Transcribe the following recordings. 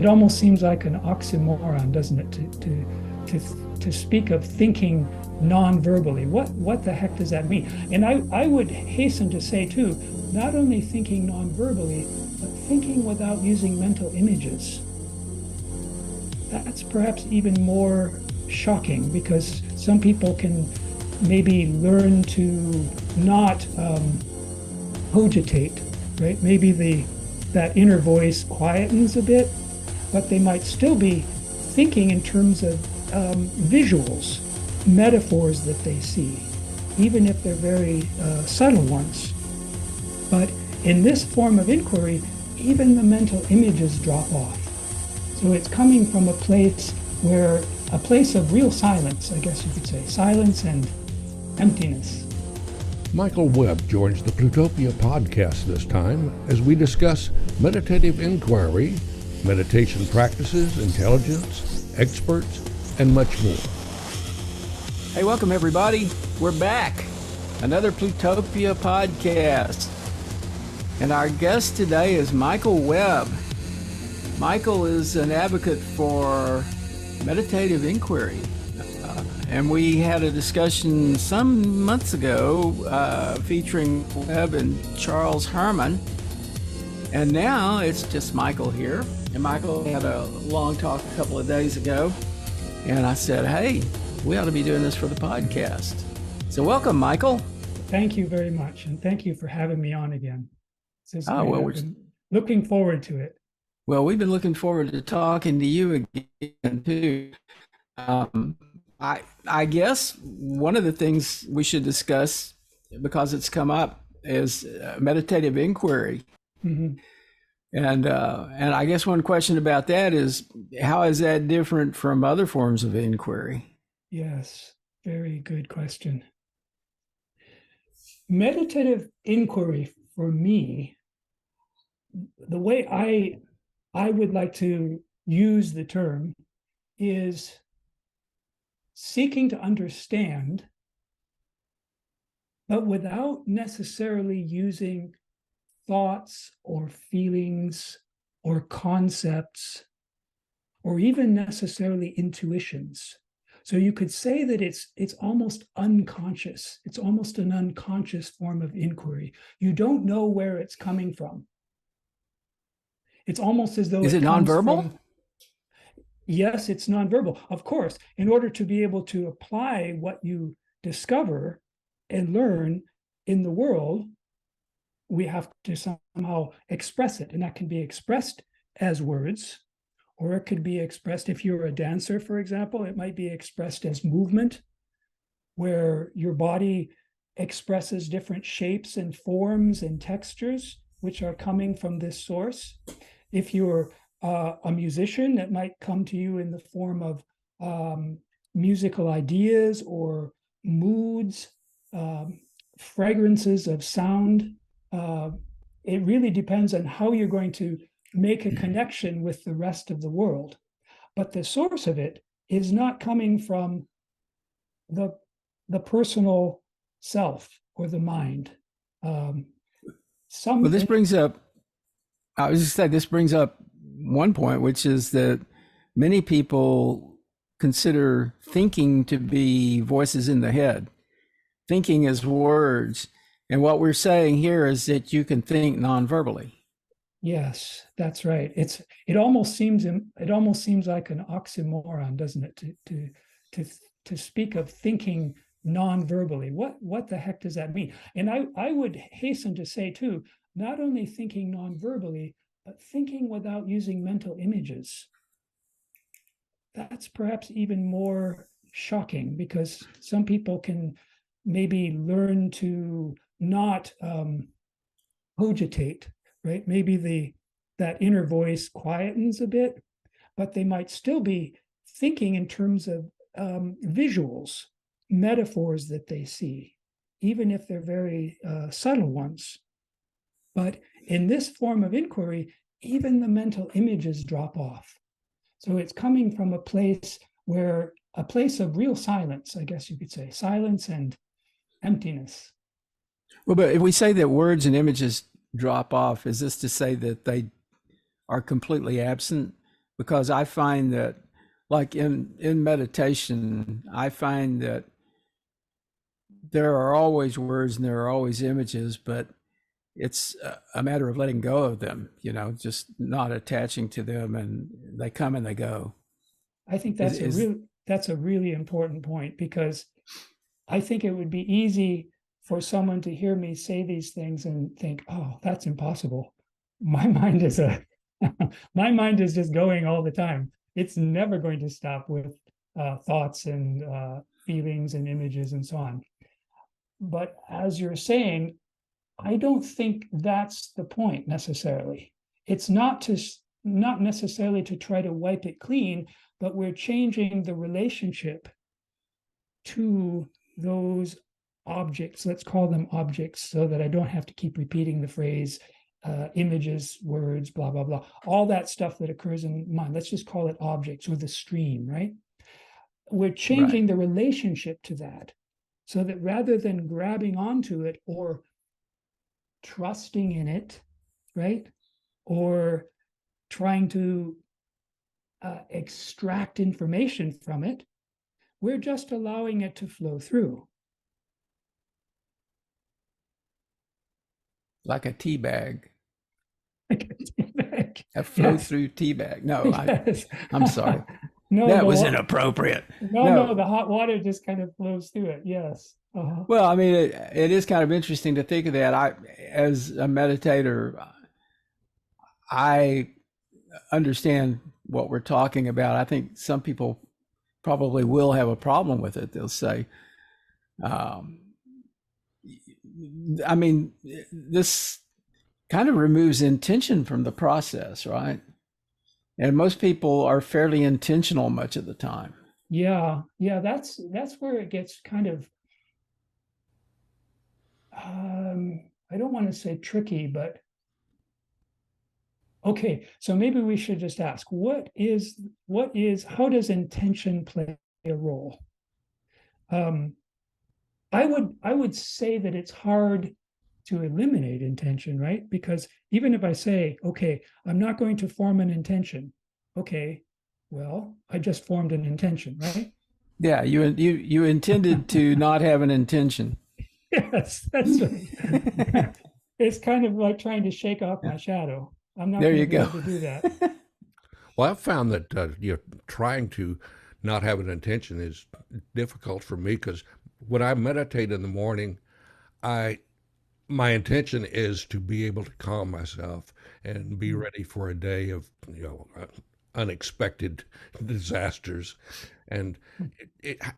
It almost seems like an oxymoron, doesn't it, to speak of thinking non-verbally. What the heck does that mean? And I would hasten to say too, not only thinking non-verbally, but thinking without using mental images. That's perhaps even more shocking, because some people can maybe learn to not cogitate, right? Maybe that inner voice quietens a bit, but they might still be thinking in terms of visuals, metaphors that they see, even if they're very subtle ones. But in this form of inquiry, even the mental images drop off. So it's coming from a place of real silence, I guess you could say, silence and emptiness. Michael Webb joins the Plutopia podcast this time as we discuss meditative inquiry, meditation practices, intelligence, experts, and much more. Hey, welcome everybody. We're back. Another Plutopia podcast. And our guest today is Michael Webb. Michael is an advocate for meditative inquiry. And we had a discussion some months ago featuring Webb and Charles Herman. And now it's just Michael here. And Michael had a long talk a couple of days ago. And I said, hey, we ought to be doing this for the podcast. So welcome, Michael. Thank you very much. And thank you for having me on again. We're looking forward to it. Well, we've been looking forward to talking to you again, too. I guess one of the things we should discuss, because it's come up, is meditative inquiry. Mm-hmm. And I guess one question about that is, how is that different from other forms of inquiry? Yes, very good question. Meditative inquiry, for me, the way I would like to use the term is seeking to understand, but without necessarily using thoughts or feelings or concepts or even necessarily intuitions. So you could say that it's almost unconscious. It's almost an unconscious form of inquiry. You don't know where it's coming from. It's almost as though is it nonverbal? Yes, it's nonverbal. Of course, in order to be able to apply what you discover and learn in the world, we have to somehow express it. And that can be expressed as words, or it could be expressed, if you're a dancer, for example, it might be expressed as movement, where your body expresses different shapes and forms and textures, which are coming from this source. If you're a musician, that might come to you in the form of musical ideas or moods, fragrances of sound. It really depends on how you're going to make a connection with the rest of the world. But the source of it is not coming from the personal self or the mind. This brings up one point, which is that many people consider thinking to be voices in the head. Thinking is words. And what we're saying here is that you can think non-verbally. Yes, that's right. It almost seems like an oxymoron, doesn't it, to speak of thinking non-verbally. What the heck does that mean? And I would hasten to say too, not only thinking non-verbally, but thinking without using mental images. That's perhaps even more shocking, because some people can maybe learn to not cogitate, right? Maybe that inner voice quietens a bit, but they might still be thinking in terms of visuals, metaphors that they see, even if they're very subtle ones. But in this form of inquiry, even the mental images drop off. So it's coming from a place of real silence, I guess you could say, silence and emptiness. Well, but if we say that words and images drop off, is this to say that they are completely absent? because I find that, like in meditation, I find that there are always words and there are always images, but it's a matter of letting go of them, just not attaching to them, and they come and they go. I think that's a really important point, because I think it would be easy for someone to hear me say these things and think, "Oh, that's impossible." My mind is my mind is just going all the time. It's never going to stop with thoughts and feelings and images and so on. But as you're saying, I don't think that's the point necessarily. It's not necessarily to try to wipe it clean, but we're changing the relationship to those objects. Let's call them objects, so that I don't have to keep repeating the phrase images, words, blah, blah, blah. All that stuff that occurs in mind. Let's just call it objects, or the stream, right? We're changing the relationship to that, so that rather than grabbing onto it or trusting in it, right? Or trying to extract information from it, we're just allowing it to flow through. Like a tea bag. Like a tea bag. A flow-through tea bag. No, Yes. I'm sorry. No, that was inappropriate. No, the hot water just kind of flows through it. Yes. Uh-huh. Well, I mean, it is kind of interesting to think of that. As a meditator, I understand what we're talking about. I think some people probably will have a problem with it. They'll say, I mean, this kind of removes intention from the process, right? And most people are fairly intentional much of the time. Yeah, that's where it gets kind of, I don't want to say tricky, but okay, so maybe we should just ask, how does intention play a role? I would say that it's hard to eliminate intention, right? Because even if I say, okay, I'm not going to form an intention, okay, well, I just formed an intention, right? Yeah, you intended to not have an intention. Yes, that's right. It's kind of like trying to shake off my shadow. I'm not going to be able to do that. Well, I've found that trying to not have an intention is difficult for me, because when I meditate in the morning, my intention is to be able to calm myself and be ready for a day of unexpected disasters. And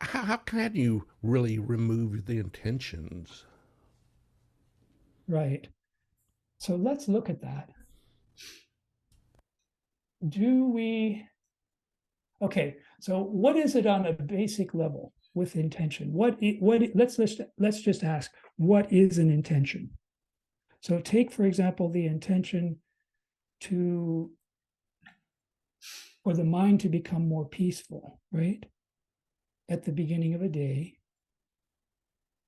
how can you really remove the intentions? Right. So let's look at that. Okay, so what is it on a basic level with intention? Let's just ask, what is an intention? So take, for example, the intention for the mind to become more peaceful, right? At the beginning of a day,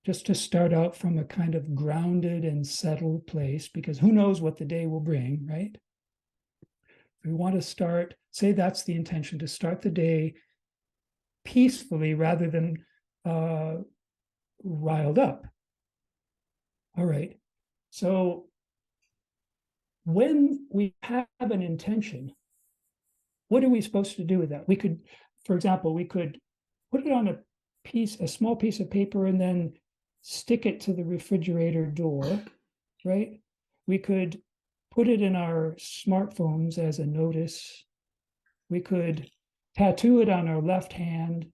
just to start out from a kind of grounded and settled place, because who knows what the day will bring, right? We want to start, say that's the intention, to start the day peacefully rather than riled up. All right. So when we have an intention, what are we supposed to do with that? We could, for example, put it on a small piece of paper and then stick it to the refrigerator door, right? We could put it in our smartphones as a notice. We could tattoo it on our left hand,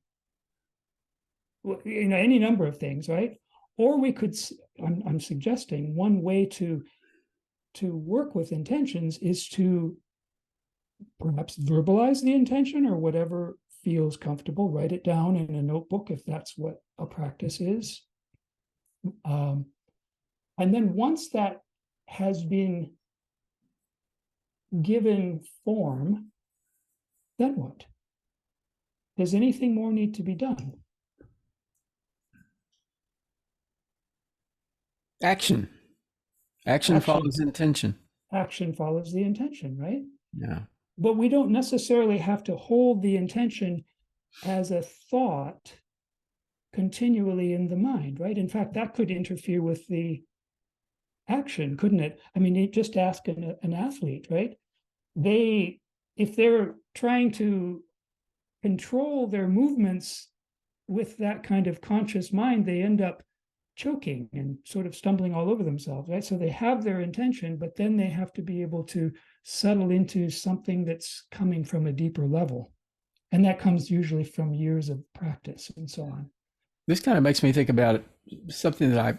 any number of things, right? Or we could, I'm suggesting one way to work with intentions is to perhaps verbalize the intention, or whatever feels comfortable. Write it down in a notebook if that's what a practice is. And then once that has been given form, then what? Does anything more need to be done? Action follows intention. Action follows the intention, right? Yeah. but we don't necessarily have to hold the intention as a thought continually in the mind, right? In fact, that could interfere with the action, couldn't it? I mean, you just ask an athlete, right? If they're trying to control their movements with that kind of conscious mind, they end up choking and sort of stumbling all over themselves, right? So they have their intention, but then they have to be able to settle into something that's coming from a deeper level. And that comes usually from years of practice and so on. This kind of makes me think about something that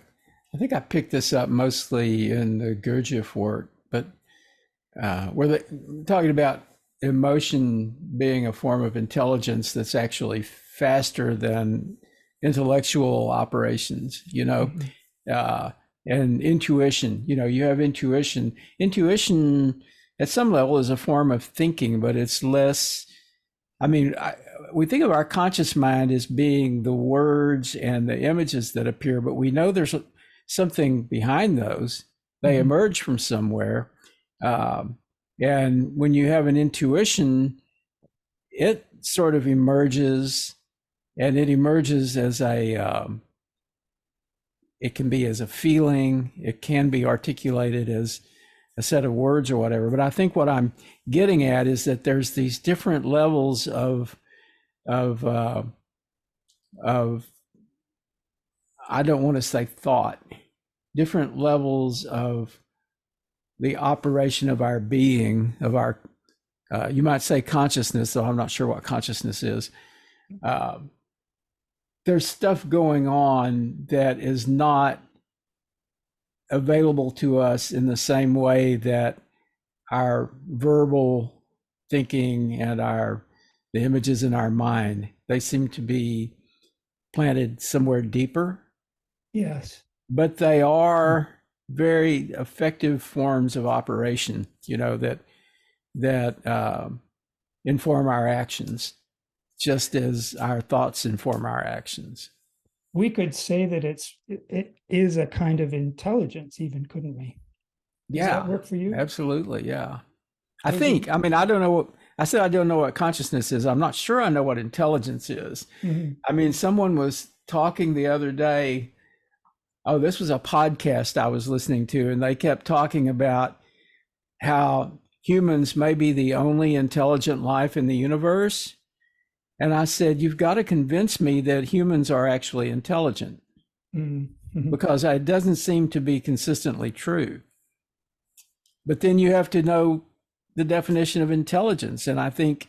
I think I picked this up mostly in the Gurdjieff work, but where they're talking about emotion being a form of intelligence that's actually faster than intellectual operations, and intuition. You have intuition. Intuition at some level is a form of thinking, but it's less. I mean, we think of our conscious mind as being the words and the images that appear, but we know there's something behind those. They emerge from somewhere. And when you have an intuition, it sort of emerges, and it emerges as it can be as a feeling, it can be articulated as a set of words or whatever. But I think what I'm getting at is that there's these different levels of I don't want to say thought, different levels of the operation of our being, of our, you might say consciousness, though I'm not sure what consciousness is. There's stuff going on that is not available to us in the same way that our verbal thinking and the images in our mind, they seem to be planted somewhere deeper. Yes. But they are very effective forms of operation, that inform our actions, just as our thoughts inform our actions. We could say that it is a kind of intelligence, even, couldn't we? Does that work for you? Absolutely, yeah. I don't know I said I don't know what consciousness is. I'm not sure I know what intelligence is. Mm-hmm. I mean, someone was talking the other day. Oh, this was a podcast I was listening to, and they kept talking about how humans may be the only intelligent life in the universe. And I said, you've got to convince me that humans are actually intelligent, because it doesn't seem to be consistently true. But then you have to know the definition of intelligence. And I think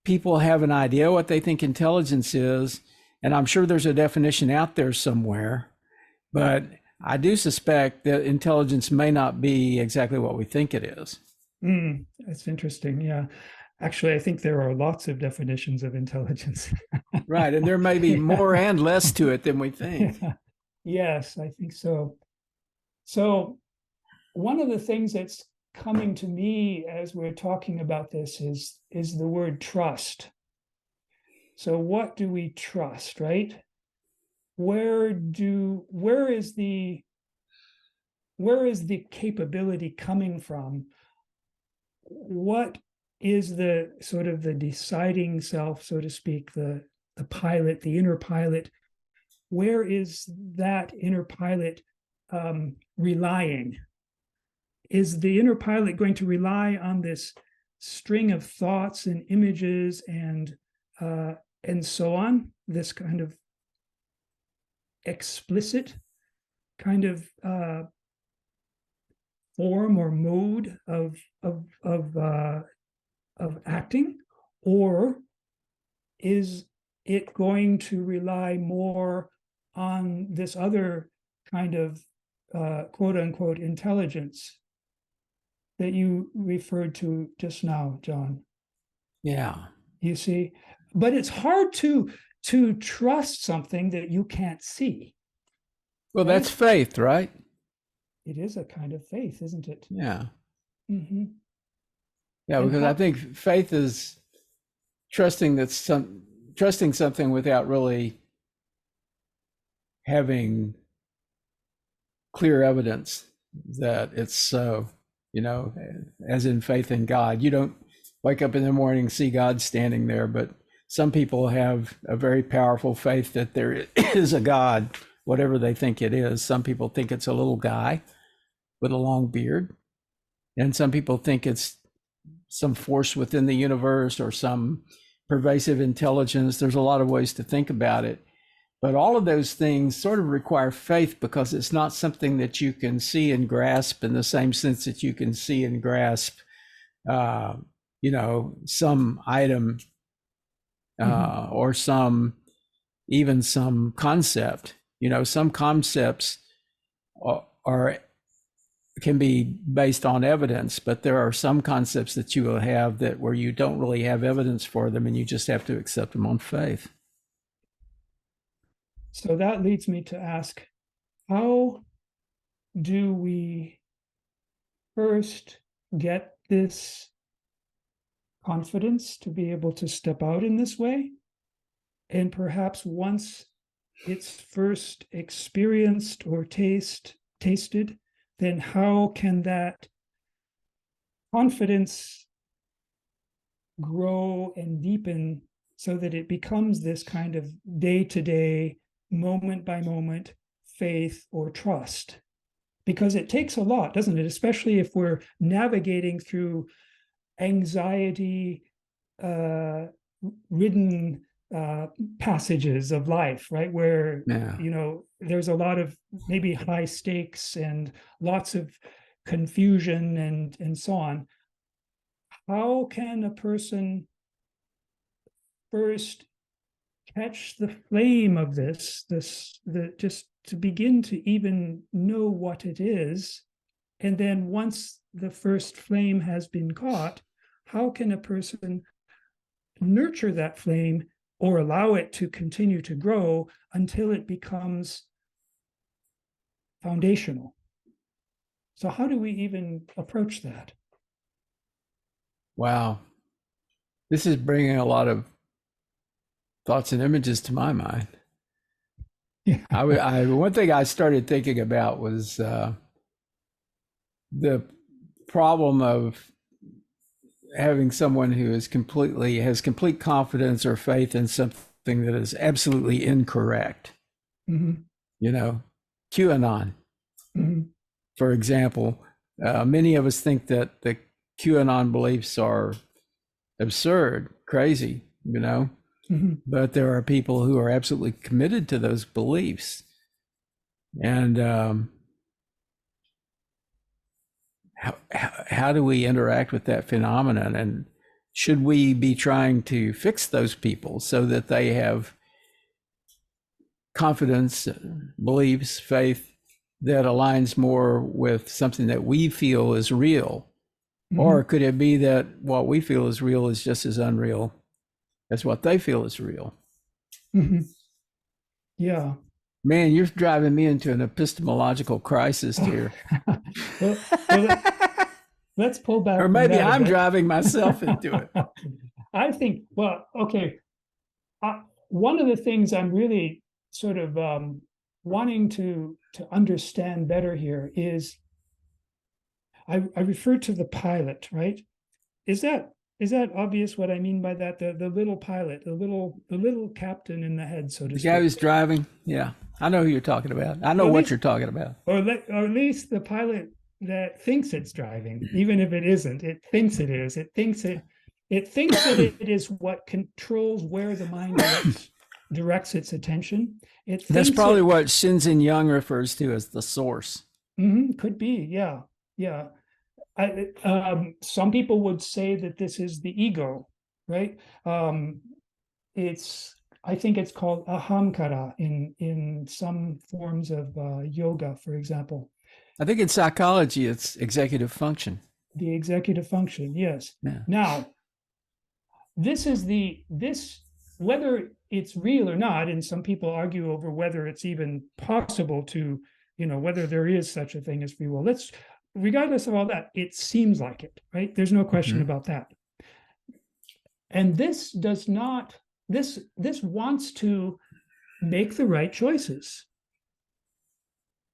people have an idea what they think intelligence is. And I'm sure there's a definition out there somewhere. But I do suspect that intelligence may not be exactly what we think it is. That's interesting. Yeah. Actually, I think there are lots of definitions of intelligence. Right. And there may be more and less to it than we think. Yeah. Yes, I think so. So one of the things that's coming to me as we're talking about this is the word trust. So what do we trust, right? Where is the capability coming from? What is the sort of the deciding self, so to speak, the pilot, the inner pilot? Where is that inner pilot relying? Is the inner pilot going to rely on this string of thoughts and images and so on, this kind of explicit kind of form or mode of acting, or is it going to rely more on this other kind of quote unquote intelligence that you referred to just now, John? Yeah. You see, but it's hard to trust something that you can't see. Well, right? That's faith, right? It is a kind of faith, isn't it? Yeah. Mm-hmm. Yeah, because I think faith is trusting something without really having clear evidence that it's so, as in faith in God. wake up in the morning, see God standing there. But some people have a very powerful faith that there is a God, whatever they think it is. Some people think it's a little guy with a long beard. And some people think it's some force within the universe or some pervasive intelligence. There's a lot of ways to think about it. But all of those things sort of require faith, because it's not something that you can see and grasp in the same sense that you can see and grasp, some item or even some concept. Some concepts can be based on evidence, but there are some concepts that you will have that where you don't really have evidence for them, and you just have to accept them on faith. So that leads me to ask, how do we first get this confidence to be able to step out in this way? And perhaps once it's first experienced or tasted, then how can that confidence grow and deepen so that it becomes this kind of day-to-day, moment-by-moment faith or trust? Because it takes a lot, doesn't it? Especially if we're navigating through anxiety ridden passages of life, right? Where, there's a lot of maybe high stakes and lots of confusion and so on. How can a person first catch the flame of just to begin to even know what it is? And then once the first flame has been caught, how can a person nurture that flame or allow it to continue to grow until it becomes foundational? So how do we even approach that? Wow. This is bringing a lot of thoughts and images to my mind. Yeah. One thing I started thinking about was the problem of having someone who has complete confidence or faith in something that is absolutely incorrect. Mm-hmm. QAnon, Mm-hmm. for example. Many of us think that the QAnon beliefs are absurd, crazy, Mm-hmm. but there are people who are absolutely committed to those beliefs. And how do we interact with that phenomenon? And should we be trying to fix those people so that they have confidence, beliefs, faith that aligns more with something that we feel is real? Mm-hmm. Or could it be that what we feel is real is just as unreal as what they feel is real? Mm-hmm. Yeah. Man, you're driving me into an epistemological crisis here. well, let's pull back. Or maybe I'm driving myself into it. I think, okay. One of the things I'm really sort of wanting to understand better here is, I refer to the pilot, right? Is that obvious what I mean by that? The little pilot, the little captain in the head, so to speak. The guy who's driving, yeah. I know who you're talking about. I know what you're talking about. Or at least the pilot that thinks it's driving, even if it isn't. It thinks it is. It thinks that it is what controls where the mind directs its attention. That's probably what Shinzen Young refers to as the source. Mm-hmm, could be, yeah. Some people would say that this is the ego, right? I think it's called ahamkara in some forms of yoga, for example. I think in psychology, it's executive function. The executive function, yes. Yeah. Now, whether it's real or not, and some people argue over whether it's even possible to, whether there is such a thing as free will. Regardless of all that, it seems like it, right? There's no question about that. And this wants to make the right choices,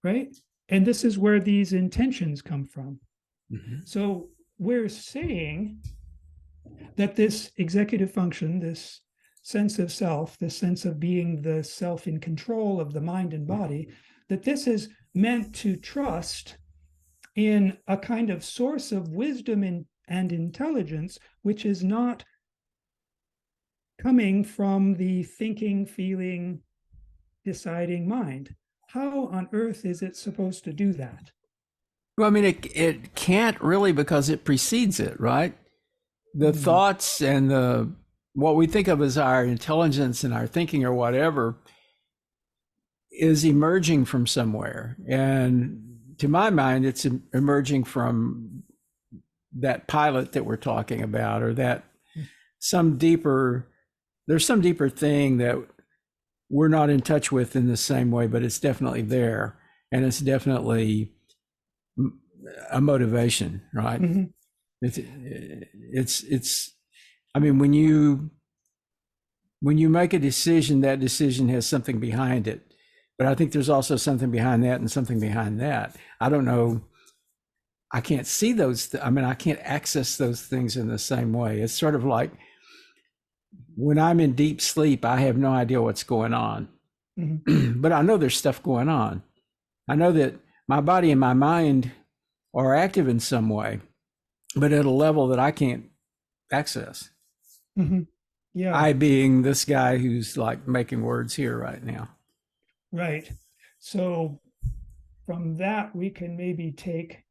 right? And this is where these intentions come from. Mm-hmm. So we're saying that this executive function, this sense of self, this sense of being the self in control of the mind and body, that this is meant to trust in a kind of source of wisdom and intelligence, which is not coming from the thinking, feeling, deciding mind. How on earth is it supposed to do that? Well, I mean, it can't really, because it precedes it, right? The thoughts and what we think of as our intelligence and our thinking or whatever is emerging from somewhere. And to my mind, it's emerging from that pilot that we're talking about, or that there's some deeper thing that we're not in touch with in the same way, but it's definitely there. And it's definitely a motivation, right? Mm-hmm. It's I mean, when you make a decision, that decision has something behind it. But I think there's also something behind that and something behind that. I don't know. I can't see those. I mean, I can't access those things in the same way. It's sort of like when I'm in deep sleep, I have no idea what's going on. Mm-hmm. But I know there's stuff going on. I know that my body and my mind are active in some way, but at a level that I can't access. Mm-hmm. Yeah. I being this guy who's like making words here right now. Right. So from that, we can maybe take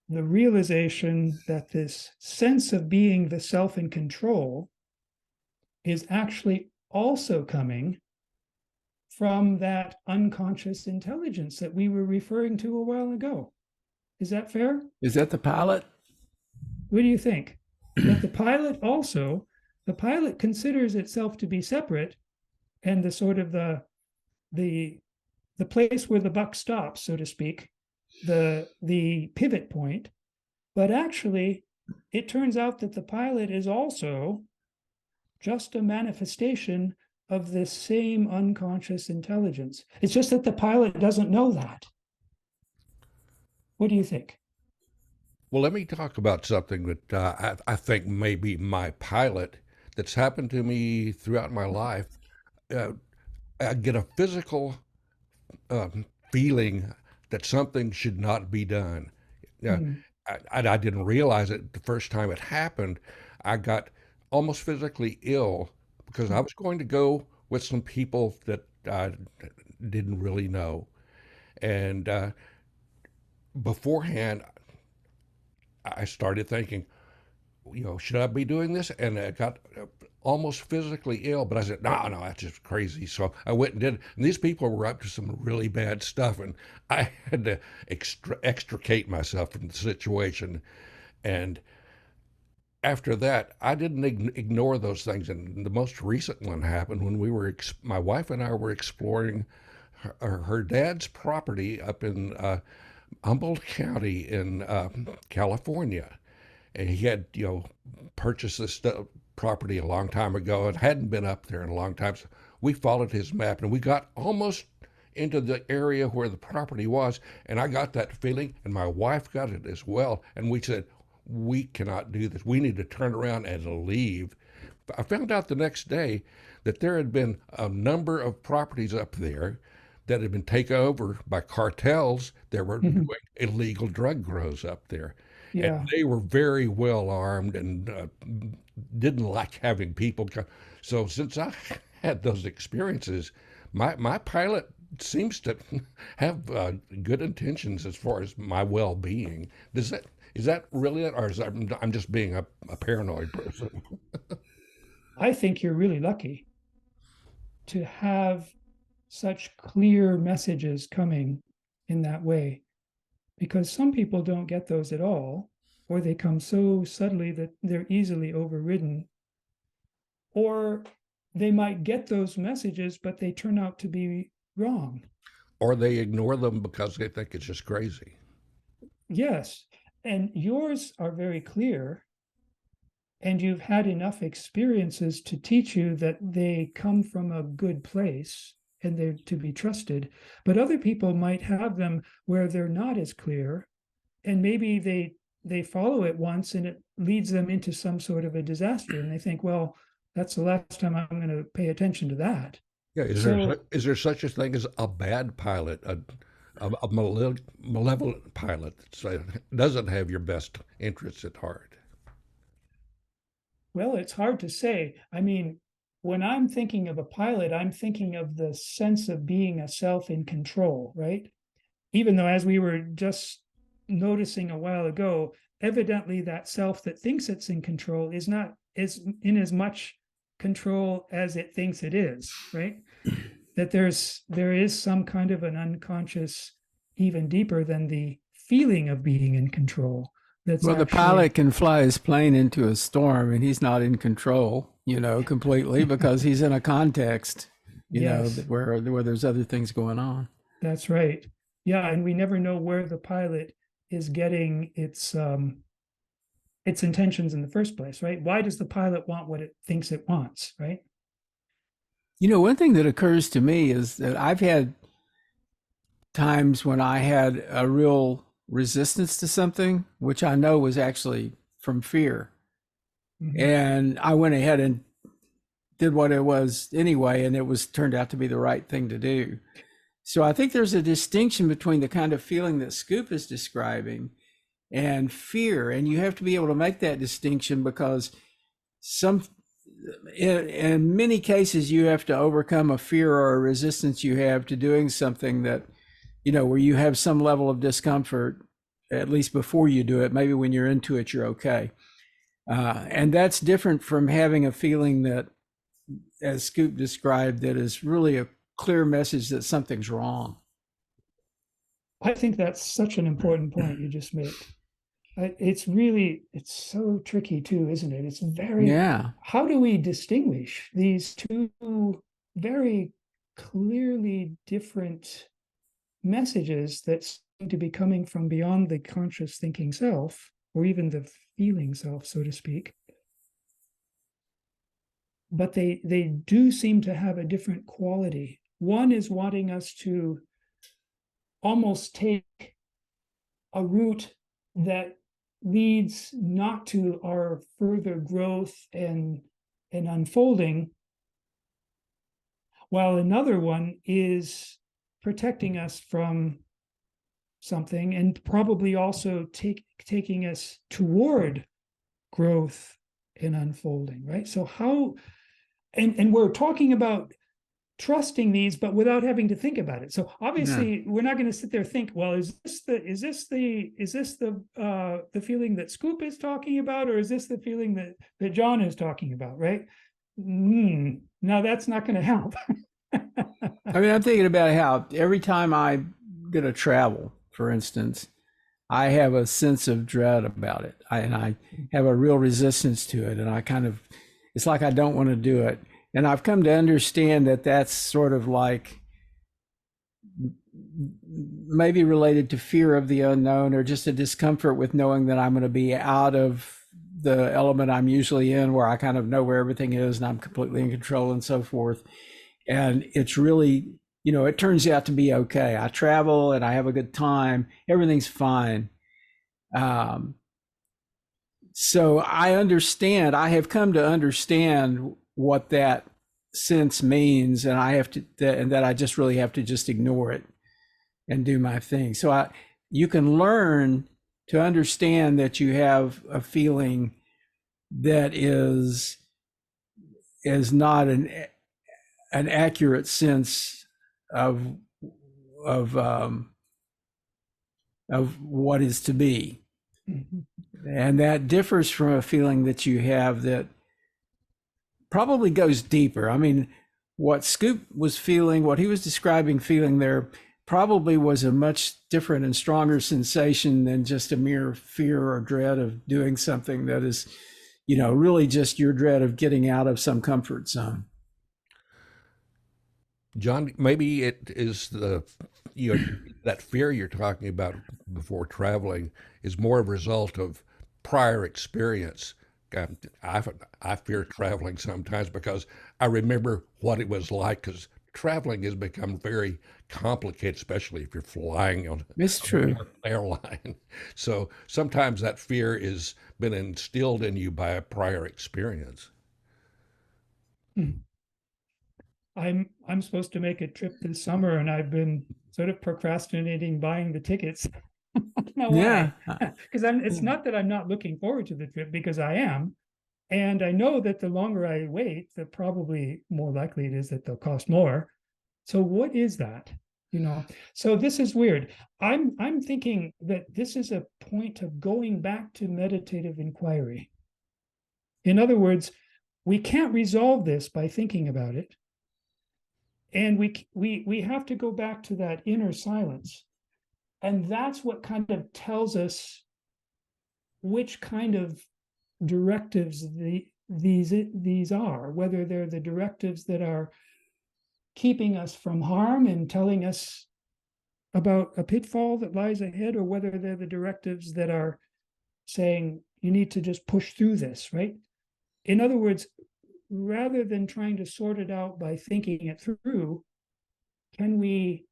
the realization that this sense of being the self in control is actually also coming from that unconscious intelligence that we were referring to a while ago. Is that fair? Is that the pilot? What do you think? That the pilot considers itself to be separate, and the sort of the place where the buck stops, so to speak, the pivot point. But actually, it turns out that the pilot is also just a manifestation of this same unconscious intelligence. It's just that the pilot doesn't know that. What do you think? Well, let me talk about something that I think may be my pilot that's happened to me throughout my life. I get a physical feeling that something should not be done. I didn't realize it the first time it happened. I got almost physically ill because I was going to go with some people that I didn't really know. And beforehand, I started thinking, should I be doing this? And I got almost physically ill, but I said, no, that's just crazy. So I went and did it. And these people were up to some really bad stuff, and I had to extricate myself from the situation. And after that, I didn't ignore those things. And the most recent one happened when my wife and I were exploring her dad's property up in Humboldt County in California. And he had, purchased this property a long time ago and hadn't been up there in a long time. So we followed his map and we got almost into the area where the property was. And I got that feeling, and my wife got it as well. And we said, we cannot do this. We need to turn around and leave. I found out the next day that there had been a number of properties up there that had been taken over by cartels that were doing illegal drug grows up there. Yeah. And they were very well armed and didn't like having people come. So since I had those experiences, my pilot seems to have good intentions as far as my well-being. Is that really it, or I'm just being a paranoid person? I think you're really lucky to have such clear messages coming in that way, because some people don't get those at all, or they come so subtly that they're easily overridden, or they might get those messages, but they turn out to be wrong. Or they ignore them because they think it's just crazy. Yes. And yours are very clear, and you've had enough experiences to teach you that they come from a good place and they're to be trusted. But other people might have them where they're not as clear, and maybe they follow it once and it leads them into some sort of a disaster, and they think, well, that's the last time I'm going to pay attention to that. Yeah, is there such a thing as a bad pilot, a malevolent pilot that doesn't have your best interests at heart? Well, it's hard to say. I mean, when I'm thinking of a pilot, I'm thinking of the sense of being a self in control, right? Even though, as we were just noticing a while ago, evidently that self that thinks it's in control is not is in as much control as it thinks it is, right? That there is some kind of an unconscious, even deeper than the feeling of being in control. Well, the pilot can fly his plane into a storm and he's not in control, completely, because he's in a context, Yes. where there's other things going on. That's right. Yeah, and we never know where the pilot is getting its intentions in the first place, right? Why does the pilot want what it thinks it wants, right? One thing that occurs to me is that I've had times when I had a real resistance to something, which I know was actually from fear. Mhm. And I went ahead and did what it was anyway, and it was turned out to be the right thing to do. So I think there's a distinction between the kind of feeling that Scoop is describing and fear, and you have to be able to make that distinction because in many cases you have to overcome a fear or a resistance you have to doing something that where you have some level of discomfort, at least before you do it. Maybe when you're into it, you're okay. And that's different from having a feeling that, as Scoop described, that is really a clear message that something's wrong. I think that's such an important point you just made. It's so tricky too, isn't it? It's very, Yeah. How do we distinguish these two very clearly different messages that seem to be coming from beyond the conscious thinking self, or even the feeling self, so to speak? But they do seem to have a different quality. One is wanting us to almost take a route that leads not to our further growth and unfolding, while another one is protecting us from something and probably also taking us toward growth and unfolding, right? So how, and we're talking about trusting these, but without having to think about it. So obviously, we're not going to sit there and think, well, is this the feeling that Scoop is talking about, or is this the feeling that John is talking about, right? Now that's not going to help. I mean, I'm thinking about how every time I'm going to travel, for instance, I have a sense of dread about it. I have a real resistance to it. And it's like I don't want to do it. And I've come to understand that that's sort of like maybe related to fear of the unknown, or just a discomfort with knowing that I'm going to be out of the element I'm usually in, where I kind of know where everything is and I'm completely in control and so forth. And it's really, it turns out to be okay. I travel and I have a good time. Everything's fine. So I have come to understand what that sense means, and that I just really have to just ignore it and do my thing. So you can learn to understand that you have a feeling that is not an accurate sense of what is to be. Mm-hmm. And that differs from a feeling that you have that probably goes deeper. I mean, what Scoop was feeling, what he was describing feeling there, probably was a much different and stronger sensation than just a mere fear or dread of doing something that is, really just your dread of getting out of some comfort zone. John, maybe it is that fear you're talking about before traveling is more a result of prior experience. I fear traveling sometimes because I remember what it was like, because traveling has become very complicated, especially if you're flying on It's an true. airline. So sometimes that fear has been instilled in you by a prior experience. I'm supposed to make a trip this summer, and I've been sort of procrastinating buying the tickets. I don't know Yeah. why, because it's not that I'm not looking forward to the trip, because I am. And I know that the longer I wait, the probably more likely it is that they'll cost more. So what is that? So this is weird. I'm thinking that this is a point of going back to meditative inquiry. In other words, we can't resolve this by thinking about it. And we have to go back to that inner silence. And that's what kind of tells us which kind of directives these are, whether they're the directives that are keeping us from harm and telling us about a pitfall that lies ahead, or whether they're the directives that are saying you need to just push through this, right? In other words, rather than trying to sort it out by thinking it through, can we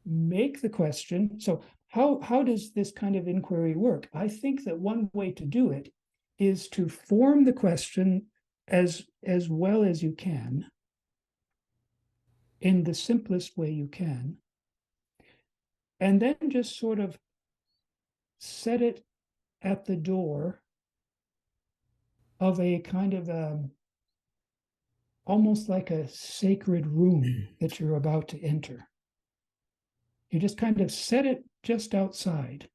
make the question? So how does this kind of inquiry work? I think that one way to do it is to form the question as well as you can, in the simplest way you can, and then just sort of set it at the door of a kind of almost like a sacred room that you're about to enter. You just kind of set it just outside,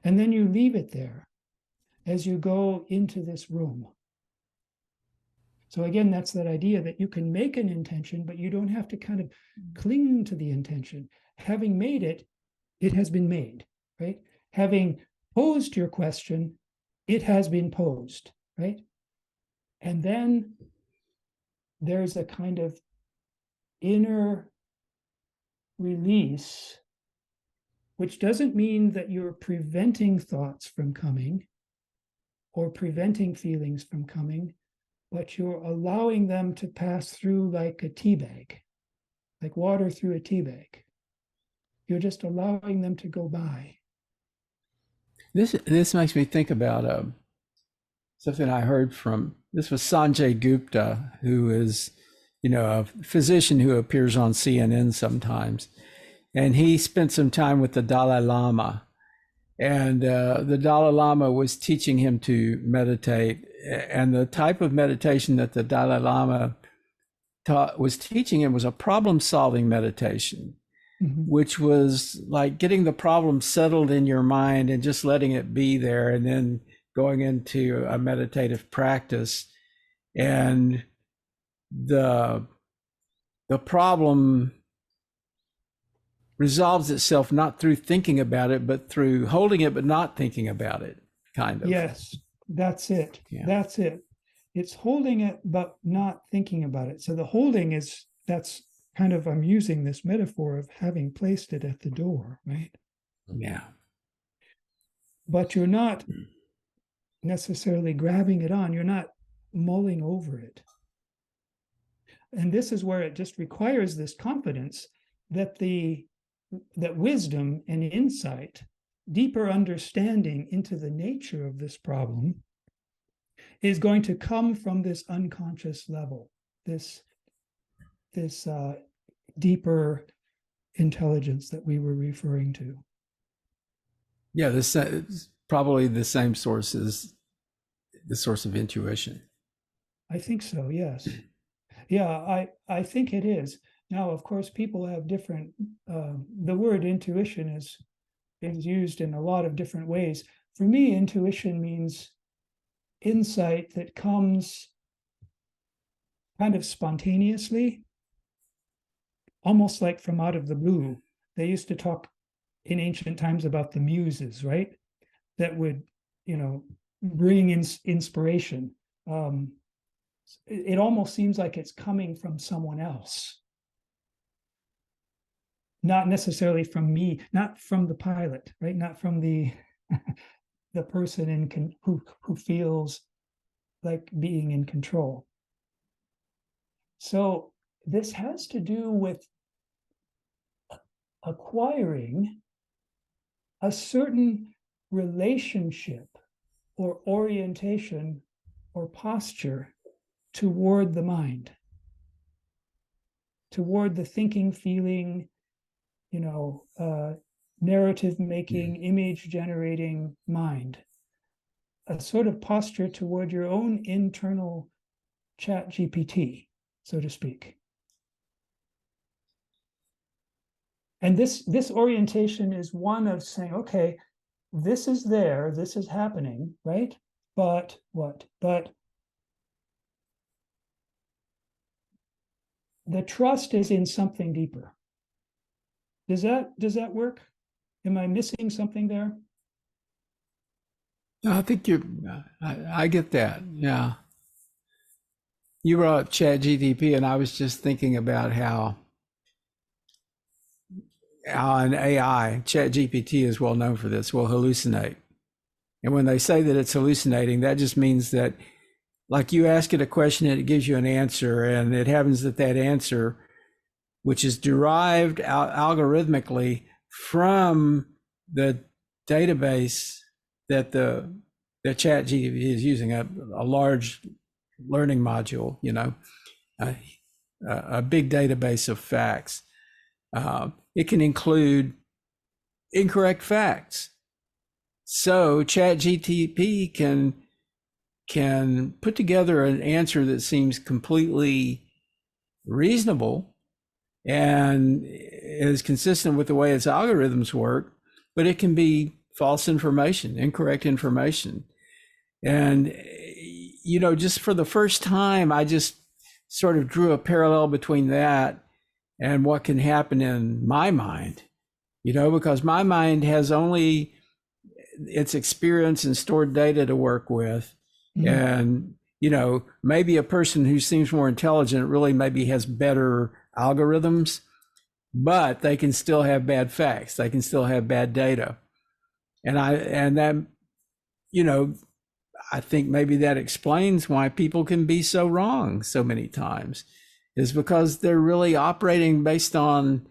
and then you leave it there as you go into this room. So again, that's that idea that you can make an intention, but you don't have to kind of cling to the intention. Having made it, it has been made, right? Having posed your question, it has been posed, right? And then there's a kind of inner release, which doesn't mean that you're preventing thoughts from coming or preventing feelings from coming, but you're allowing them to pass through like a tea bag, like water through a tea bag. You're just allowing them to go by. This makes me think about something I heard from, this was Sanjay Gupta, who is, a physician who appears on CNN sometimes. And he spent some time with the Dalai Lama. And the Dalai Lama was teaching him to meditate. And the type of meditation that the Dalai Lama was teaching him was a problem-solving meditation, which was like getting the problem settled in your mind and just letting it be there, and then going into a meditative practice. And the problem resolves itself not through thinking about it, but through holding it, but not thinking about it, kind of. Yes, that's it. Yeah. That's it. It's holding it, but not thinking about it. So the holding that's kind of, I'm using this metaphor of having placed it at the door, right? Yeah. But you're not necessarily grabbing it on. You're not mulling over it. And this is where it just requires this confidence that that wisdom and insight, deeper understanding into the nature of this problem, is going to come from this unconscious level, this deeper intelligence that we were referring to. Yeah, this is probably the same source as the source of intuition. I think so, yes. Yeah, I think it is. Now, of course, people have different, the word intuition is used in a lot of different ways. For me, intuition means insight that comes kind of spontaneously, almost like from out of the blue. They used to talk in ancient times about the muses, right? That would, bring in inspiration. It almost seems like it's coming from someone else. Not necessarily from me, not from the pilot, right? Not from the person who feels like being in control. So this has to do with acquiring a certain relationship or orientation or posture toward the mind, toward the thinking, feeling, narrative making, image generating mind, a sort of posture toward your own internal chat GPT, so to speak. And this orientation is one of saying, okay, this is there, this is happening, right? But what? But the trust is in something deeper. Does that work? Am I missing something there? I think I get that. Yeah. You brought up Chat GTP, and I was just thinking about how an AI, Chat GPT is well known for this, will hallucinate. And when they say that it's hallucinating, that just means that, like, you ask it a question and it gives you an answer, and it happens that answer, which is derived algorithmically from the database that the Chat GPT is using, a large learning module, a big database of facts. It can include incorrect facts. So Chat GTP can put together an answer that seems completely reasonable and is consistent with the way its algorithms work, but it can be false information, incorrect information. And, just for the first time, I just sort of drew a parallel between that and what can happen in my mind, because my mind has only its experience and stored data to work with. Mm-hmm. And, maybe a person who seems more intelligent really maybe has better algorithms, but they can still have bad facts. They can still have bad data. I think maybe that explains why people can be so wrong so many times, is because they're really operating based on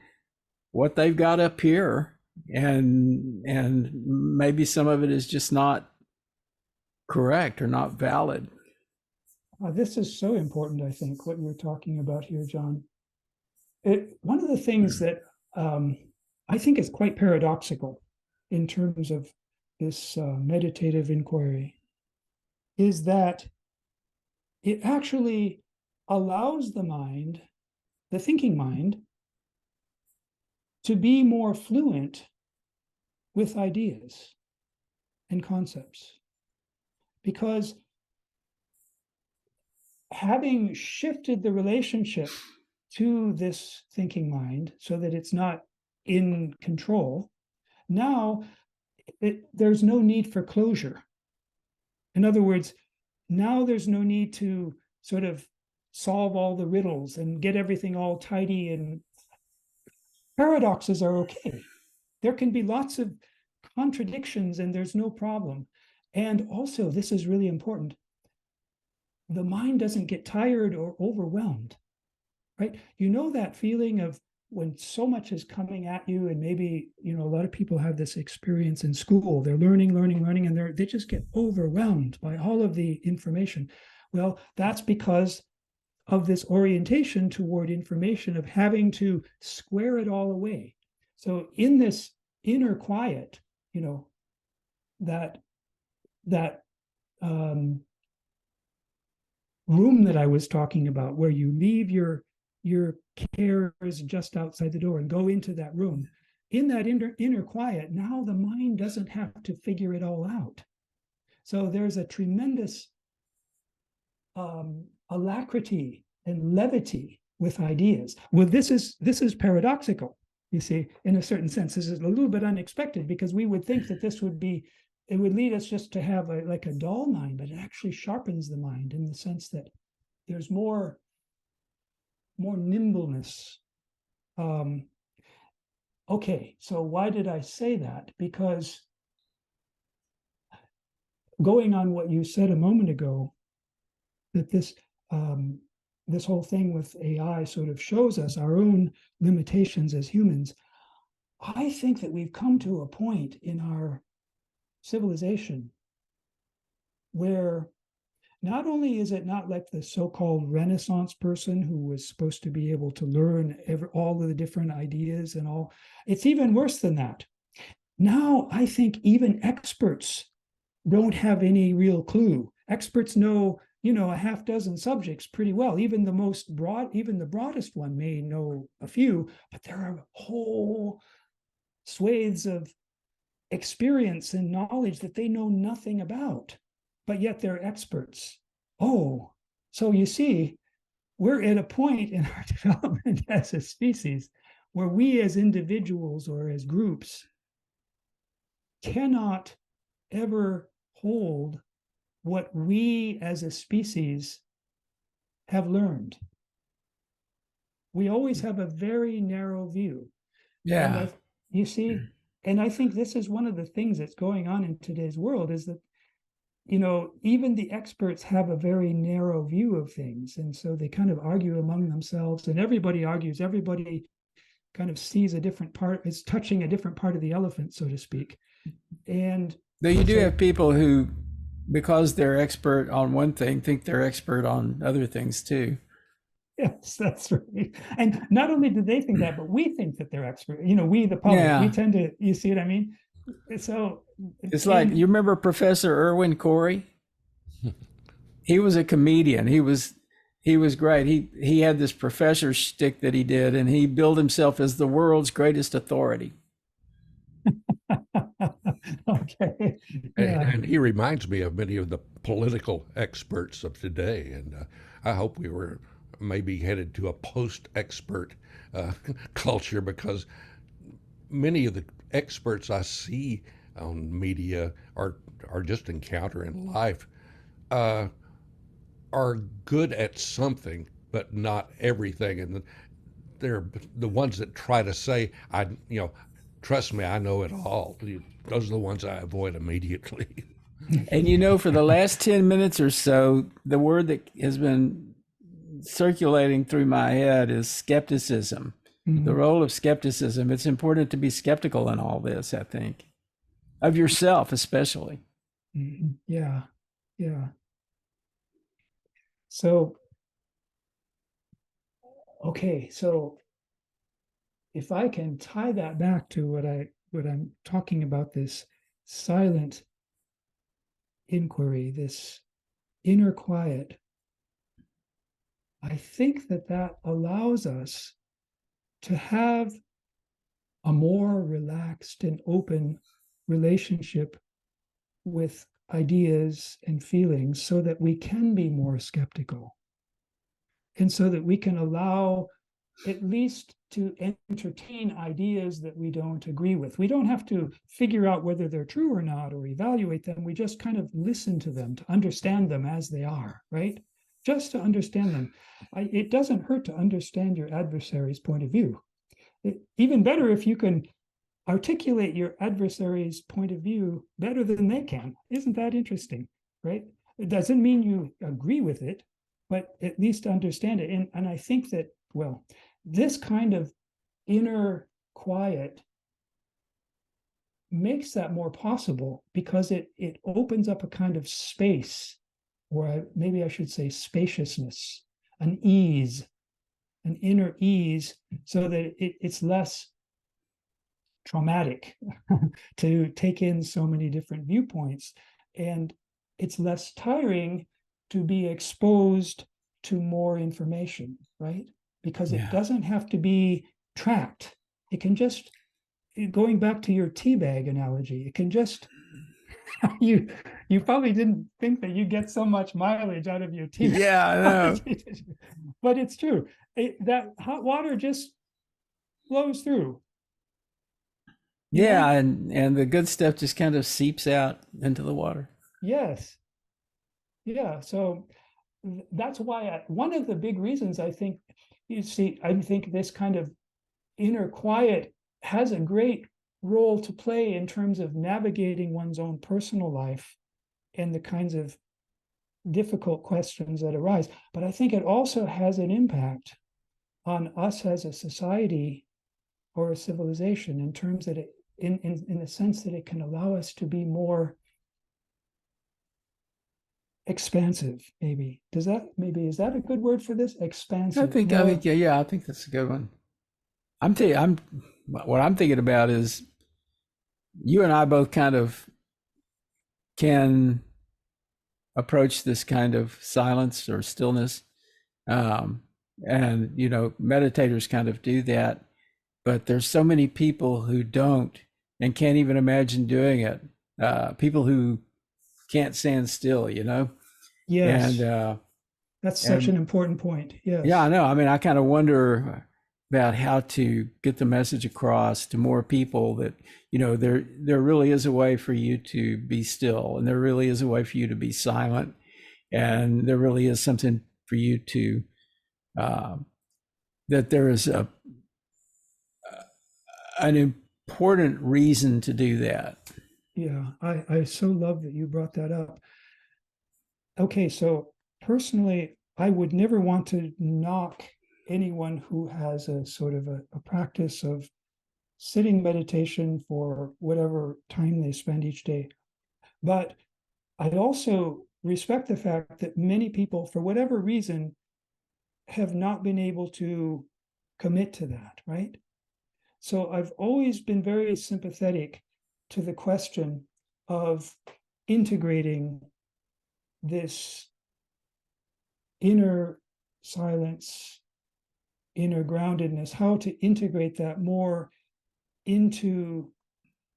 what they've got up here, and maybe some of it is just not correct or not valid. This is so important, I think, what you're talking about here, John. One of the things that I think is quite paradoxical in terms of this meditative inquiry is that it actually allows the mind, the thinking mind, to be more fluent with ideas and concepts. Because having shifted the relationship to this thinking mind so that it's not in control, now there's no need for closure. In other words, now there's no need to sort of solve all the riddles and get everything all tidy, and paradoxes are okay. There can be lots of contradictions and there's no problem. And also, this is really important, the mind doesn't get tired or overwhelmed, right? That feeling of when so much is coming at you, and maybe, a lot of people have this experience in school. They're learning, and they just get overwhelmed by all of the information. Well, that's because of this orientation toward information, of having to square it all away. So in this inner quiet, that room that I was talking about, where you leave your cares just outside the door and go into that room, in that inner quiet, now the mind doesn't have to figure it all out. So there's a tremendous alacrity and levity with ideas. Well, this is paradoxical, you see, in a certain sense. This is a little bit unexpected, because we would think that it would lead us just to have a dull mind, but it actually sharpens the mind in the sense that there's more nimbleness. Okay, so why did I say that? Because going on what you said a moment ago, that this this whole thing with AI sort of shows us our own limitations as humans. I think that we've come to a point in our civilization where not only is it not like the so-called Renaissance person who was supposed to be able to learn all of the different ideas and all, it's even worse than that. Now, I think even experts don't have any real clue. Experts know, a half dozen subjects pretty well. Even the broadest one may know a few, but there are whole swathes of experience and knowledge that they know nothing about, but yet they're experts. Oh, so you see, we're at a point in our development as a species where we as individuals or as groups cannot ever hold what we as a species have learned. We always have a very narrow view. Yeah. You see, and I think this is one of the things that's going on in today's world is that, even the experts have a very narrow view of things. And so they kind of argue among themselves, and everybody argues, everybody kind of sees a different part, is touching a different part of the elephant, so to speak. And though you do have people who, because they're expert on one thing, think they're expert on other things too. Yes, that's right. And not only do they think that, but we think that they're expert. We, the public, we tend to, you see what I mean? So it's like, you remember Professor Irwin Corey? He was a comedian. He was great. He had this professor shtick that he did, and he billed himself as the world's greatest authority. Okay. Yeah. And he reminds me of many of the political experts of today. And I hope we were maybe headed to a post-expert culture, because many of the experts I see on media or just encounter in life are good at something, but not everything. And they're the ones that try to say, trust me, I know it all. Those are the ones I avoid immediately. And for the last 10 minutes or so, the word that has been circulating through my head is skepticism. Mm-hmm. The role of skepticism. It's important to be skeptical in all this, I think, of yourself especially. Mm-hmm. Yeah. Yeah. So, okay, so if I can tie that back to what I'm talking about, this silent inquiry, this inner quiet, I think that allows us to have a more relaxed and open relationship with ideas and feelings, so that we can be more skeptical, and so that we can allow at least to entertain ideas that we don't agree with. We don't have to figure out whether they're true or not, or evaluate them. We just kind of listen to them, to understand them as they are, right? Just to understand them. It doesn't hurt to understand your adversary's point of view. Even better if you can articulate your adversary's point of view better than they can. Isn't that interesting, right? It doesn't mean you agree with it, but at least understand it. And I think that, this kind of inner quiet makes that more possible, because it opens up a kind of space, or maybe I should say spaciousness, an ease, an inner ease, so that it's less traumatic to take in so many different viewpoints, and it's less tiring to be exposed to more information, right? Because it doesn't have to be tracked. It can just, going back to your tea bag analogy, it can just, you probably didn't think that you get so much mileage out of your tea bag. Yeah, I know. But it's true. That hot water just flows through. Yeah, and the good stuff just kind of seeps out into the water. Yes. Yeah, so that's why one of the big reasons I think this kind of inner quiet has a great role to play in terms of navigating one's own personal life, and the kinds of difficult questions that arise. But I think it also has an impact on us as a society or a civilization in terms that in the sense that it can allow us to be more expansive. Is that a good word for this? Expansive. I think that's a good one. What I'm thinking about is you and I both kind of can approach this kind of silence or stillness. And, meditators kind of do that, but there's so many people who don't and can't even imagine doing it. People who can't stand still, Yes. And that's such an important point. Yes. Yeah, I know. I mean, I kind of wonder about how to get the message across to more people that, there really is a way for you to be still, and there really is a way for you to be silent, and there really is something for you to, that there is an important reason to do that. Yeah, I so love that you brought that up. Okay, so personally, I would never want to knock anyone who has a sort of a practice of sitting meditation for whatever time they spend each day. But I also respect the fact that many people, for whatever reason, have not been able to commit to that, right? So I've always been very sympathetic to the question of integrating this inner silence, inner groundedness, how to integrate that more into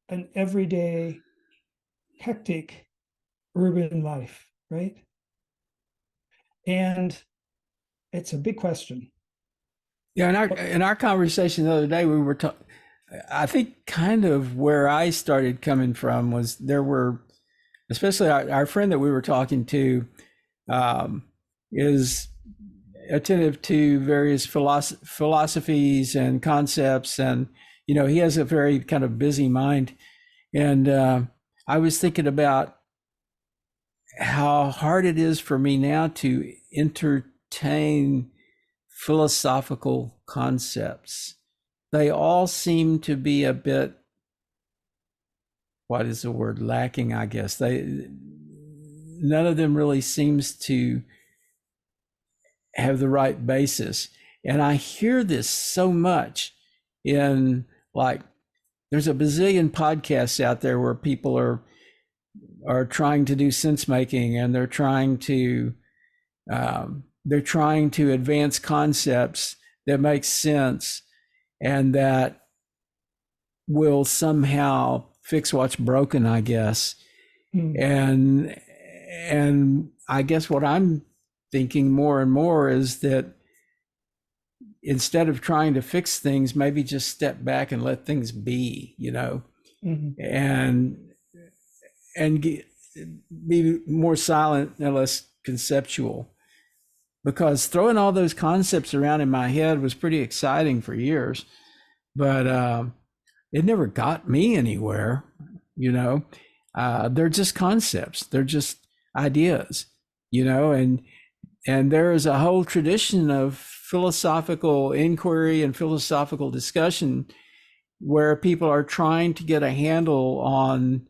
an everyday, hectic urban life, right? And it's a big question. Yeah, in our conversation the other day, we were talking. I think kind of where I started coming from was there were, especially our friend that we were talking to, is attentive to various philosophies and concepts, and he has a very kind of busy mind. And I was thinking about how hard it is for me now to entertain philosophical concepts. They all seem to be a bit, what is the word, lacking, I guess. None of them really seems to have the right basis. And I hear this so much in, like, there's a bazillion podcasts out there where people are trying to do sense making, and they're trying to advance concepts that make sense and that will somehow fix what's broken, I guess. And I guess what I'm thinking more and more is that instead of trying to fix things, maybe just step back and let things be, and be more silent and less conceptual. Because throwing all those concepts around in my head was pretty exciting for years, but it never got me anywhere. They're just concepts. They're just ideas, and there is a whole tradition of philosophical inquiry and philosophical discussion where people are trying to get a handle on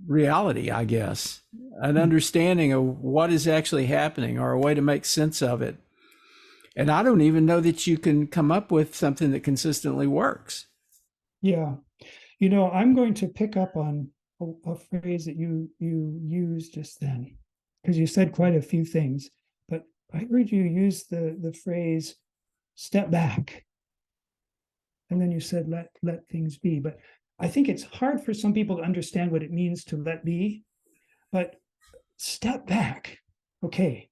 reality, I guess, an understanding of what is actually happening, or a way to make sense of it. And I don't even know that you can come up with something that consistently works. Yeah. I'm going to pick up on a phrase that you used just then, because you said quite a few things, but I heard you use the phrase step back. And then you said let things be. But I think it's hard for some people to understand what it means to let be, but step back. Okay.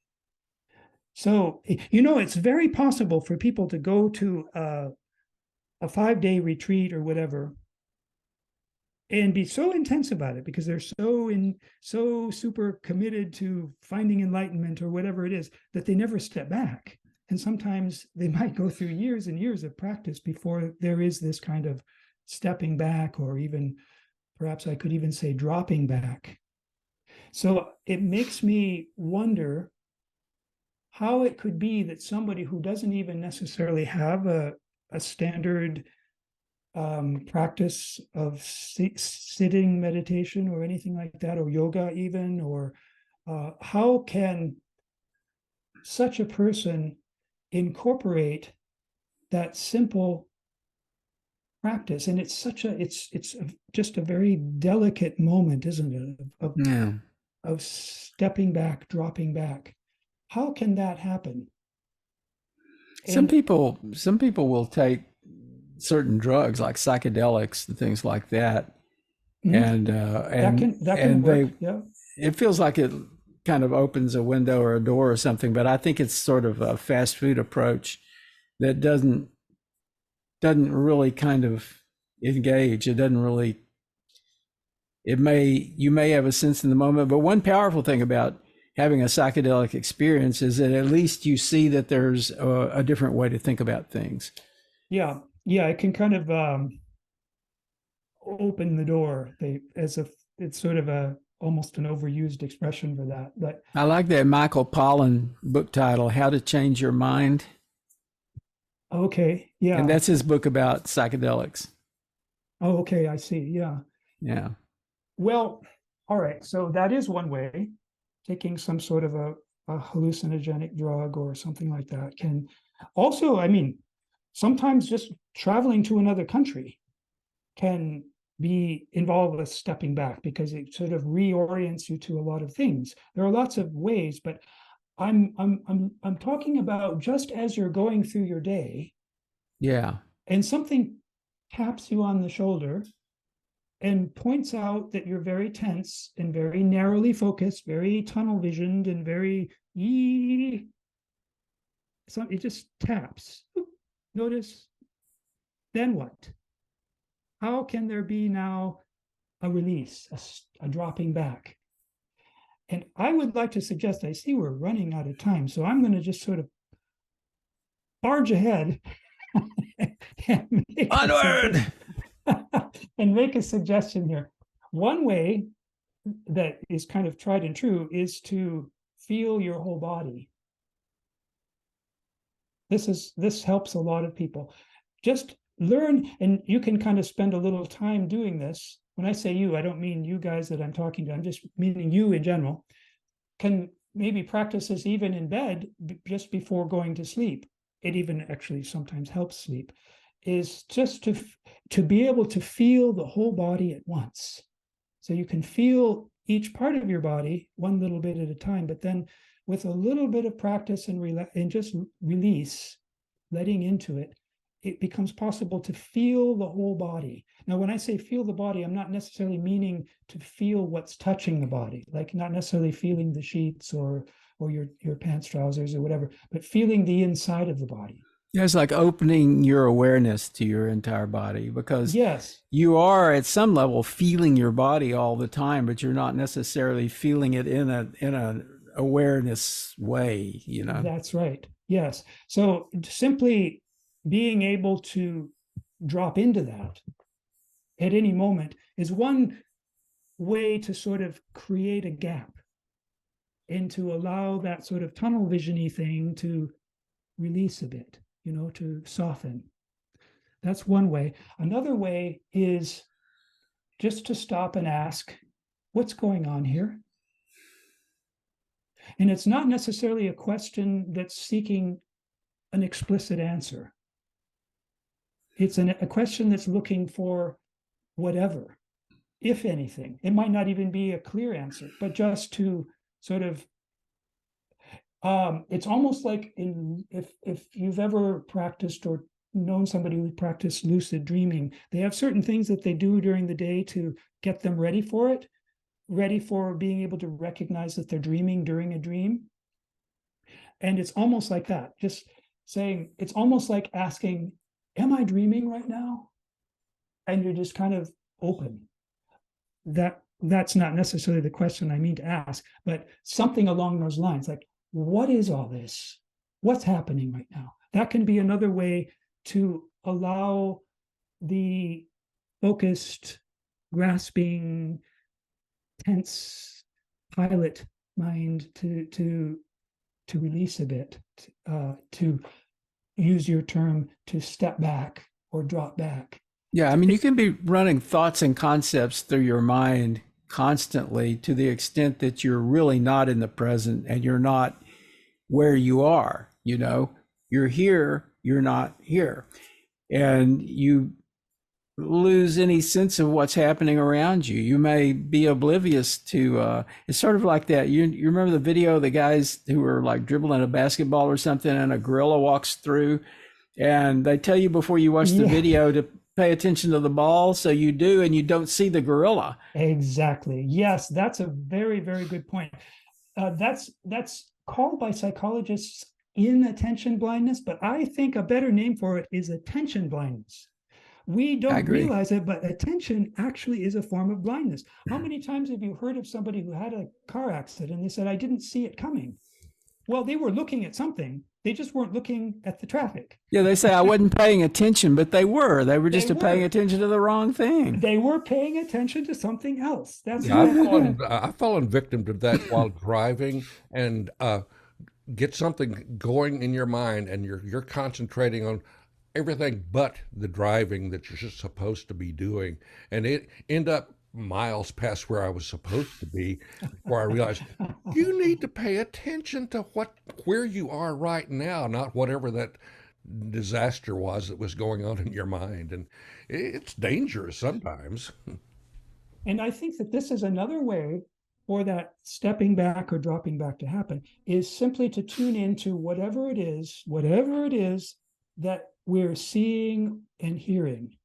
So, it's very possible for people to go to a 5-day retreat or whatever and be so intense about it because they're so super committed to finding enlightenment or whatever it is that they never step back. And sometimes they might go through years and years of practice before there is this kind of stepping back, or even perhaps I could even say dropping back. So it makes me wonder how it could be that somebody who doesn't even necessarily have a standard practice of sitting meditation or anything like that, or yoga even, or how can such a person incorporate that simple practice? And it's just a very delicate moment, isn't it, Yeah. of stepping back, dropping back. How can that happen? Some And people will take certain drugs like psychedelics and things like that, and that can and work. they Yeah. it feels like it kind of opens a window or a door or something, but I think it's sort of a fast food approach that doesn't really kind of engage. It doesn't really. You may have a sense in the moment, but one powerful thing about having a psychedelic experience is that at least you see that there's a different way to think about things. Yeah. Yeah. It can kind of open the door. It's sort of a almost an overused expression for that. But I like that Michael Pollan book title, How to Change Your Mind. okay. And Yeah. that's his book about psychedelics. Oh, okay. I see. Yeah. Yeah. Well, all right. So that is one way. Taking some sort of a hallucinogenic drug or something like that can also, I mean, sometimes just traveling to another country can be involved with stepping back because it sort of reorients you to a lot of things. There are lots of ways, but I'm talking about just as you're going through your day Yeah. and something taps you on the shoulder and points out that you're very tense and very narrowly focused, very tunnel visioned, and very so it just taps. Notice, then what? How can there be now a release, a dropping back? And I would like to suggest, I see we're running out of time, so I'm going to just sort of barge ahead and Onward. and make a suggestion here. One way that is kind of tried and true is to feel your whole body. This helps a lot of people. Just learn, and you can kind of spend a little time doing this. When I say you, I don't mean you guys that I'm talking to. I'm just meaning you in general. Can maybe practice this even in bed just before going to sleep. It even actually sometimes helps sleep. Is just to be able to feel the whole body at once. So you can feel each part of your body one little bit at a time, but then with a little bit of practice and just release, letting into it, it becomes possible to feel the whole body. Now, when I say feel the body, I'm not necessarily meaning to feel what's touching the body, like not necessarily feeling the sheets or your pants, trousers, or whatever, but feeling the inside of the body. It's like opening your awareness to your entire body, because Yes, you are at some level feeling your body all the time, but you're not necessarily feeling it in a awareness way, you know. that's right. Yes. So simply being able to drop into that at any moment is one way to sort of create a gap and to allow that sort of tunnel vision-y thing to release a bit, to soften. That's one way. Another way is just to stop and ask, what's going on here? And it's not necessarily a question that's seeking an explicit answer. It's a question that's looking for whatever, if anything. It might not even be a clear answer, but just to sort of, it's almost like if you've ever practiced or known somebody who practiced lucid dreaming, they have certain things that they do during the day to get them ready for it, ready for being able to recognize that they're dreaming during a dream. And it's almost like that, just saying, it's almost like asking, am I dreaming right now? And you're just kind of open. That's not necessarily the question I mean to ask, but something along those lines, like, what is all this? What's happening right now? That can be another way to allow the focused, grasping, tense pilot mind to release a bit, to use your term, to step back or drop back. Yeah, I mean, you can be running thoughts and concepts through your mind constantly to the extent that you're really not in the present and you're not where you are. You're here, you're not here. And you lose any sense of what's happening around you. You may be oblivious to, it's sort of like that. You remember the video of the guys who were like dribbling a basketball or something and a gorilla walks through, and they tell you before you watch the video to pay attention to the ball. So you do, and you don't see the gorilla. Exactly. Yes, that's a very, very good point. That's called by psychologists inattention blindness, but I think a better name for it is attention blindness. We don't realize it, but attention actually is a form of blindness. How many times have you heard of somebody who had a car accident and they said, I didn't see it coming? Well, they were looking at something. They just weren't looking at the traffic. Yeah, they say I wasn't paying attention, but they were. They were just paying attention to the wrong thing. They were paying attention to something else. That's I've fallen victim to that while driving, and get something going in your mind, and you're concentrating on everything but the driving that you're just supposed to be doing, and it end up miles past where I was supposed to be before I realized you need to pay attention to where you are right now, not whatever that disaster was that was going on in your mind. And it's dangerous sometimes. And I think that this is another way for that stepping back or dropping back to happen, is simply to tune into whatever it is that we're seeing and hearing,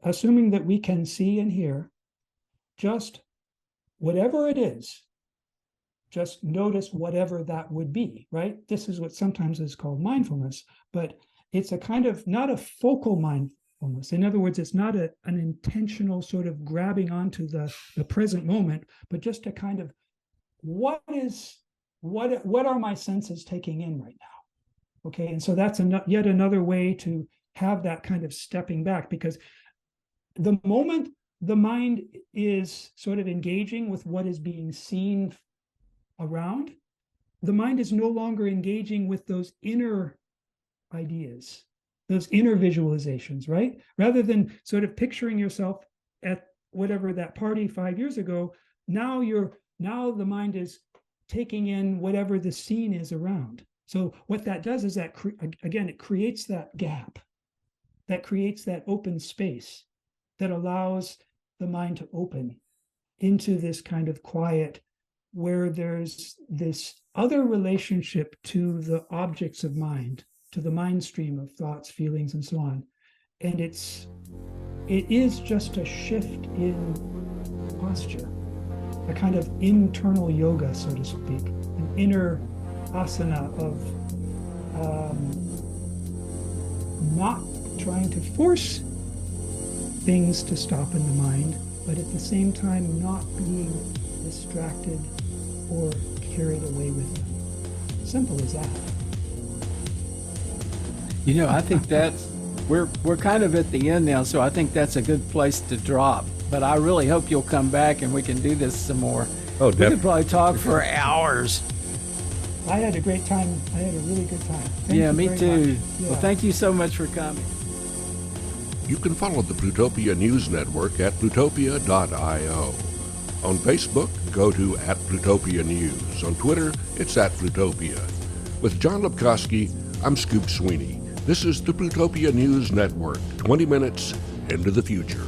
assuming that we can see and hear. Just whatever it is, just notice whatever that would be, right? This is what sometimes is called mindfulness, but it's a kind of not a focal mindfulness. In other words, it's not an intentional sort of grabbing onto the present moment, but just a kind of what are my senses taking in right now? Okay, and so that's yet another way to have that kind of stepping back, because the moment the mind is sort of engaging with what is being seen around, the mind is no longer engaging with those inner ideas, those inner visualizations, right? Rather than sort of picturing yourself at whatever that party 5 years ago, now the mind is taking in whatever the scene is around. So what that does is that, again, it creates that gap, that creates that open space that allows the mind to open into this kind of quiet where there's this other relationship to the objects of mind, to the mind stream of thoughts, feelings, and so on. And it is just a shift in posture, a kind of internal yoga, so to speak, an inner asana of not trying to force things to stop in the mind, but at the same time not being distracted or carried away with them. Simple as that. I think that's we're kind of at the end now, so I think that's a good place to drop. But I really hope you'll come back and we can do this some more. Oh, we could probably talk for hours. I had a great time. I had a really good time. Yeah, me too. Well, thank you so much for coming. You can follow the Plutopia News Network at plutopia.io. On Facebook, go to @Plutopia News. On Twitter, it's @Plutopia. With John Lepkowski, I'm Scoop Sweeney. This is the Plutopia News Network, 20 minutes into the future.